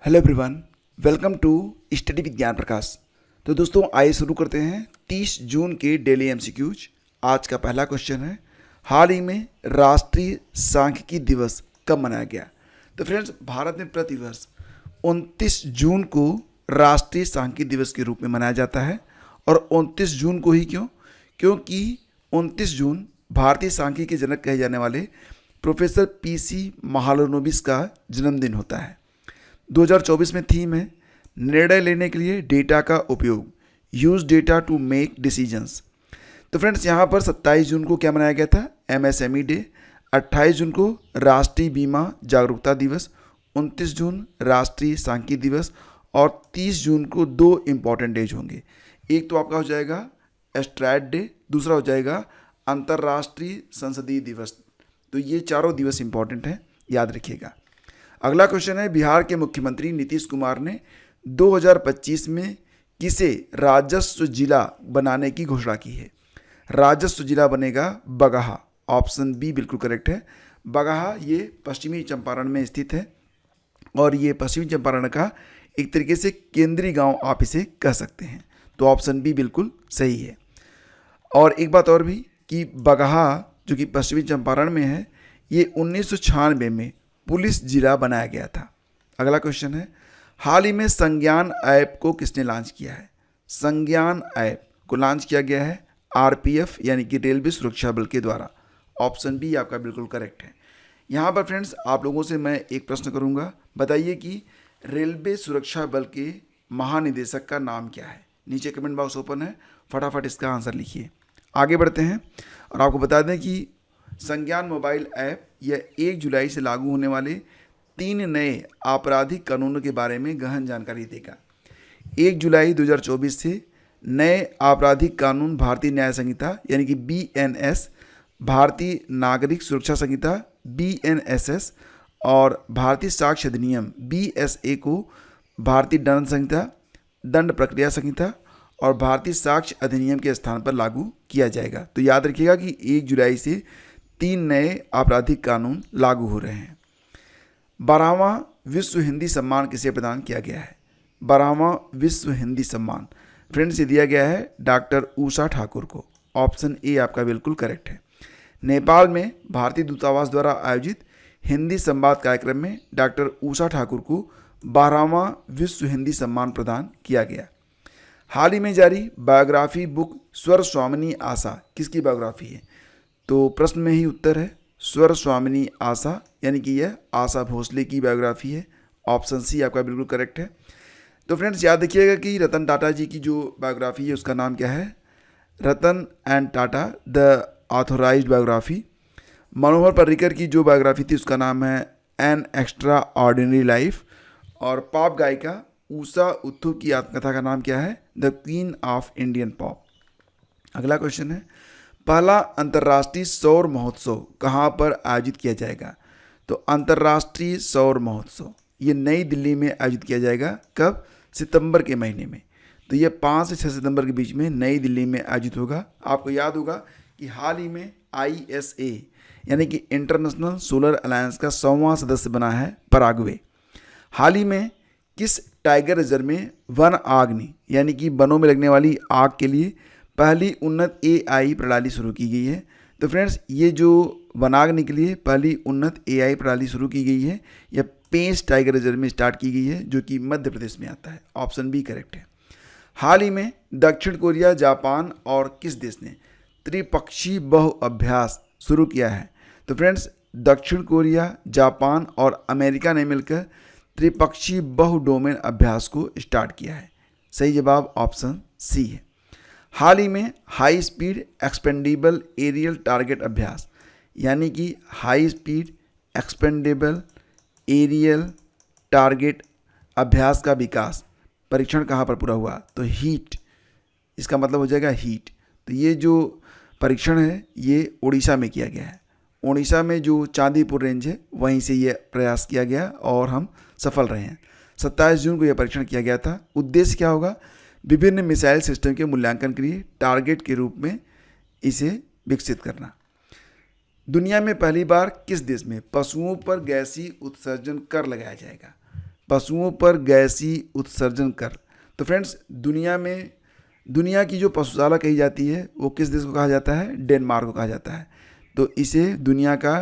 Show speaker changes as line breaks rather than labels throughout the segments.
Hello everyone, welcome to study with Gyan Prakash. तो दोस्तों आइए शुरू करते हैं 30 जून के डेली एमसीक्यूज। आज का पहला क्वेश्चन है, हाल ही में राष्ट्रीय सांख्यिकी दिवस कब मनाया गया? तो फ्रेंड्स, भारत में प्रतिवर्ष 29 जून को राष्ट्रीय सांख्यिकी दिवस के रूप में मनाया जाता है। और 29 जून को ही क्यों? क्योंकि 29 जून भारतीय सांख्यिकी के जनक कहे जाने वाले प्रोफेसर पीसी महालनोबिस का जन्मदिन होता है। 2024 में थीम है निर्णय लेने के लिए डेटा का उपयोग, use data to make decisions. तो फ्रेंड्स, यहाँ पर 27 जून को क्या मनाया गया था? MSME day. 28 जून को राष्ट्रीय बीमा जागरूकता दिवस, 29 जून राष्ट्रीय सांख्यिकी दिवस और 30 जून को दो इम्पॉर्टेंट डेज होंगे। एक तो आपका हो जाएगा एस्ट्रैड डे, दूसरा हो जाएगा अंतर्राष्ट्रीय संसदीय दिवस। तो ये चारों दिवस इंपॉर्टेंट हैं, याद रखिएगा। अगला क्वेश्चन है, बिहार के मुख्यमंत्री नीतीश कुमार ने 2025 में किसे राजस्व जिला बनाने की घोषणा की है? राजस्व जिला बनेगा बगहा। ऑप्शन बी बिल्कुल करेक्ट है। बगहा ये पश्चिमी चंपारण में स्थित है और ये पश्चिमी चंपारण का एक तरीके से केंद्रीय गांव आप इसे कह सकते हैं। तो ऑप्शन बी बिल्कुल सही है। और एक बात और भी कि बगहा जो कि पश्चिमी चंपारण में है, ये 1996 में पुलिस जिला बनाया गया था। अगला क्वेश्चन है, हाल ही में संज्ञान ऐप को किसने लॉन्च किया है? संज्ञान ऐप को लॉन्च किया गया है आरपीएफ यानी कि रेलवे सुरक्षा बल के द्वारा। ऑप्शन बी आपका बिल्कुल करेक्ट है। यहाँ पर फ्रेंड्स, आप लोगों से मैं एक प्रश्न करूँगा, बताइए कि रेलवे सुरक्षा बल के महानिदेशक का नाम क्या है? नीचे कमेंट बॉक्स ओपन है, फटाफट इसका आंसर लिखिए। आगे बढ़ते हैं और आपको बता दें कि संज्ञान मोबाइल ऐप यह 1 जुलाई से लागू होने वाले 3 नए आपराधिक कानूनों के बारे में गहन जानकारी देगा। 1 जुलाई 2024 से नए आपराधिक कानून भारतीय न्याय संहिता यानी कि बीएनएस, भारतीय नागरिक सुरक्षा संहिता बीएनएसएस और भारतीय साक्ष्य अधिनियम बीएसए को भारतीय दंड संहिता, दंड प्रक्रिया संहिता और भारतीय साक्ष्य अधिनियम के स्थान पर लागू किया जाएगा। तो याद रखिएगा कि 1 जुलाई से 3 नए आपराधिक कानून लागू हो रहे हैं। 12वां विश्व हिंदी सम्मान किसे प्रदान किया गया है? 12वां विश्व हिंदी सम्मान फ्रेंड्स ये दिया गया है डॉक्टर उषा ठाकुर को। ऑप्शन ए आपका बिल्कुल करेक्ट है। नेपाल में भारतीय दूतावास द्वारा आयोजित हिंदी संवाद कार्यक्रम में डॉक्टर उषा ठाकुर को 12वां विश्व हिंदी सम्मान प्रदान किया गया। हाल ही में जारी बायोग्राफी बुक स्वर स्वामिनी आशा किसकी बायोग्राफी है? तो प्रश्न में ही उत्तर है स्वर स्वामिनी आशा, यानी कि यह आशा भोसले की बायोग्राफी है। ऑप्शन सी आपका बिल्कुल करेक्ट है। तो फ्रेंड्स याद रखिएगा कि रतन टाटा जी की जो बायोग्राफी है उसका नाम क्या है? Ratan and Tata the authorised biography. Manohar Parrikar की जो बायोग्राफी थी उसका नाम है एन एक्स्ट्रा ऑर्डिनरी लाइफ। और पॉप गायिका उषा उत्थु की आत्मकथा का नाम क्या है? The queen of Indian pop. अगला क्वेश्चन है, पहला अंतर्राष्ट्रीय सौर महोत्सव कहाँ पर आयोजित किया जाएगा? तो अंतर्राष्ट्रीय सौर महोत्सव ये नई दिल्ली में आयोजित किया जाएगा। कब? सितंबर के महीने में। तो ये 5 से 6 सितंबर के बीच में नई दिल्ली में आयोजित होगा। आपको याद होगा कि हाल ही में ISA यानी कि इंटरनेशनल सोलर अलायंस का 100वां सदस्य बना है पराग्वे। हाल ही में किस टाइगर रिजर्व में वन आग्नि यानी कि वनों में लगने वाली आग के लिए पहली उन्नत AI प्रणाली शुरू की गई है? तो फ्रेंड्स, ये जो वनाग्नि के लिए पहली उन्नत AI प्रणाली शुरू की गई है, यह पेंच टाइगर रिजर्व में स्टार्ट की गई है जो कि मध्य प्रदेश में आता है। ऑप्शन बी करेक्ट है। हाल ही में दक्षिण कोरिया, जापान और किस देश ने त्रिपक्षीय बहु अभ्यास शुरू किया है? तो फ्रेंड्स, दक्षिण कोरिया, जापान और अमेरिका ने मिलकर त्रिपक्षीय बहु डोमेन अभ्यास को स्टार्ट किया है। सही जवाब ऑप्शन सी है। हाल ही में high speed expendable aerial target अभ्यास यानी कि high speed expendable aerial target अभ्यास का विकास परीक्षण कहाँ पर पूरा हुआ? तो हीट, इसका मतलब हो जाएगा हीट। तो ये जो परीक्षण है ये उड़ीसा में किया गया है। उड़ीसा में जो चांदीपुर रेंज है वहीं से ये प्रयास किया गया और हम सफल रहे हैं। 27 जून को यह परीक्षण किया गया था। उद्देश्य क्या होगा? विभिन्न मिसाइल सिस्टम के मूल्यांकन के लिए टारगेट के रूप में इसे विकसित करना। दुनिया में पहली बार किस देश में पशुओं पर गैसीय उत्सर्जन कर लगाया जाएगा? पशुओं पर गैसीय उत्सर्जन कर। तो फ्रेंड्स, दुनिया की जो पशुशाला कही जाती है वो किस देश को कहा जाता है? डेनमार्क को कहा जाता है। तो इसे दुनिया का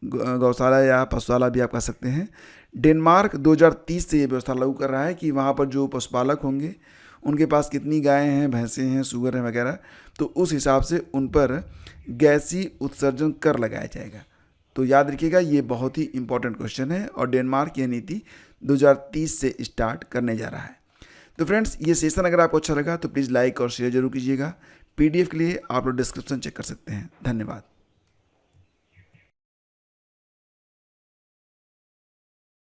गौशाला या पशुशाला भी आप कह सकते हैं। डेनमार्क 2030 से ये व्यवस्था लागू कर रहा है कि वहाँ पर जो पशुपालक होंगे उनके पास कितनी गायें हैं, भैंसें हैं, सूअर हैं वगैरह, तो उस हिसाब से उन पर गैसीय उत्सर्जन कर लगाया जाएगा। तो याद रखिएगा, ये बहुत ही इंपॉर्टेंट क्वेश्चन है और डेनमार्क ये नीति 2030 से स्टार्ट करने जा रहा है। तो फ्रेंड्स, ये सेशन अगर आपको अच्छा लगा तो प्लीज़ लाइक और शेयर जरूर कीजिएगा। PDF के लिए आप लोग डिस्क्रिप्शन चेक कर सकते हैं। धन्यवाद।